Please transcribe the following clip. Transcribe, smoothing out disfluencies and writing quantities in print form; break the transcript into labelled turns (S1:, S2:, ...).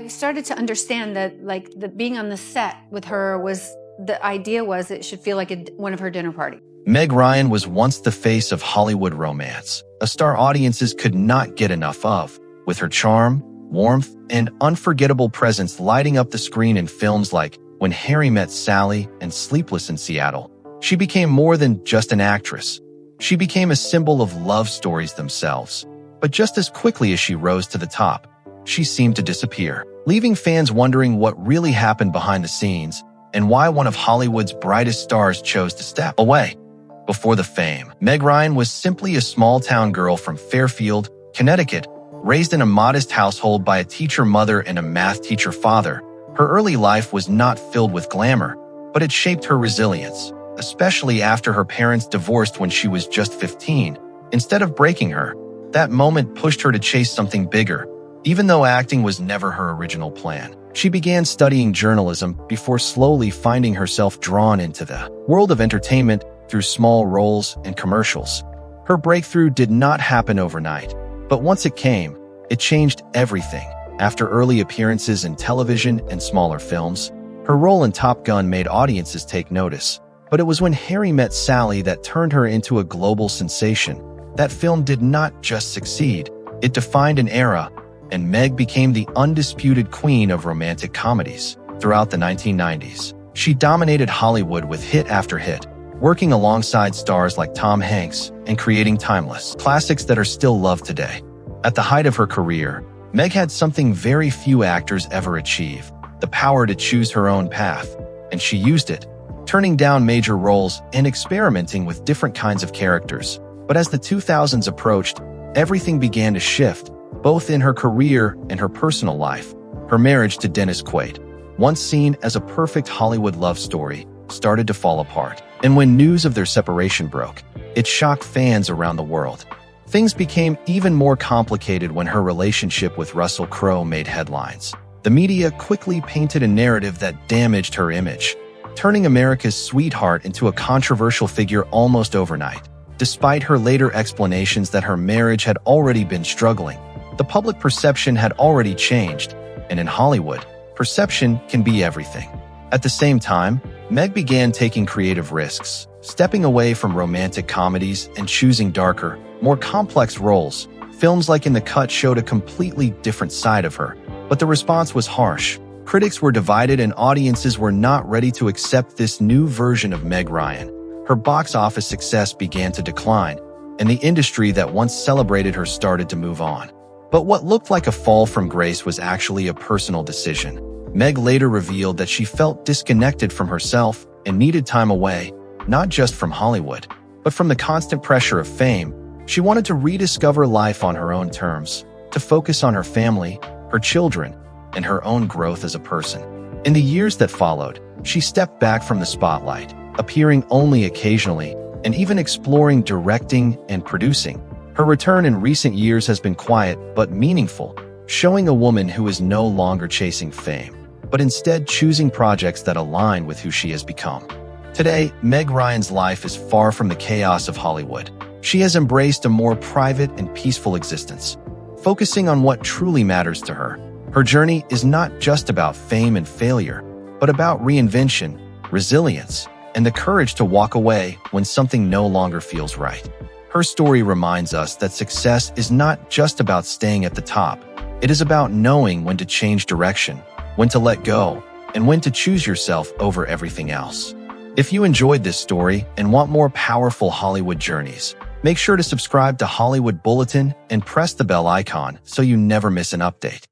S1: I started to understand that being on the set with her the idea was it should feel like one of her dinner parties.
S2: Meg Ryan was once the face of Hollywood romance, a star audiences could not get enough of, with her charm, warmth, and unforgettable presence lighting up the screen in films like When Harry Met Sally and Sleepless in Seattle. She became more than just an actress. She became a symbol of love stories themselves. But just as quickly as she rose to the top, she seemed to disappear, leaving fans wondering what really happened behind the scenes and why one of Hollywood's brightest stars chose to step away. Before the fame, Meg Ryan was simply a small-town girl from Fairfield, Connecticut, raised in a modest household by a teacher mother and a math teacher father. Her early life was not filled with glamour, but it shaped her resilience, especially after her parents divorced when she was just 15. Instead of breaking her, that moment pushed her to chase something bigger. Even though acting was never her original plan, she began studying journalism before slowly finding herself drawn into the world of entertainment through small roles and commercials. Her breakthrough did not happen overnight, but once it came, it changed everything. After early appearances in television and smaller films, her role in Top Gun made audiences take notice. But it was When Harry Met Sally that turned her into a global sensation. That film did not just succeed, it defined an era, and Meg became the undisputed queen of romantic comedies. Throughout the 1990s, she dominated Hollywood with hit after hit, working alongside stars like Tom Hanks and creating timeless classics that are still loved today. At the height of her career, Meg had something very few actors ever achieve: the power to choose her own path, and she used it, turning down major roles and experimenting with different kinds of characters. But as the 2000s approached, everything began to shift, both in her career and her personal life. Her marriage to Dennis Quaid, once seen as a perfect Hollywood love story, started to fall apart. And when news of their separation broke, it shocked fans around the world. Things became even more complicated when her relationship with Russell Crowe made headlines. The media quickly painted a narrative that damaged her image, turning America's sweetheart into a controversial figure almost overnight. Despite her later explanations that her marriage had already been struggling, the public perception had already changed, and in Hollywood, perception can be everything. At the same time, Meg began taking creative risks, stepping away from romantic comedies and choosing darker, more complex roles. Films like In the Cut showed a completely different side of her, but the response was harsh. Critics were divided and audiences were not ready to accept this new version of Meg Ryan. Her box office success began to decline, and the industry that once celebrated her started to move on. But what looked like a fall from grace was actually a personal decision. Meg later revealed that she felt disconnected from herself and needed time away, not just from Hollywood, but from the constant pressure of fame. She wanted to rediscover life on her own terms, to focus on her family, her children, and her own growth as a person. In the years that followed, she stepped back from the spotlight, appearing only occasionally, and even exploring directing and producing. Her return in recent years has been quiet but meaningful, showing a woman who is no longer chasing fame, but instead choosing projects that align with who she has become. Today, Meg Ryan's life is far from the chaos of Hollywood. She has embraced a more private and peaceful existence, focusing on what truly matters to her. Her journey is not just about fame and failure, but about reinvention, resilience, and the courage to walk away when something no longer feels right. Her story reminds us that success is not just about staying at the top. It is about knowing when to change direction, when to let go, and when to choose yourself over everything else. If you enjoyed this story and want more powerful Hollywood journeys, make sure to subscribe to Hollywood Bulletin and press the bell icon so you never miss an update.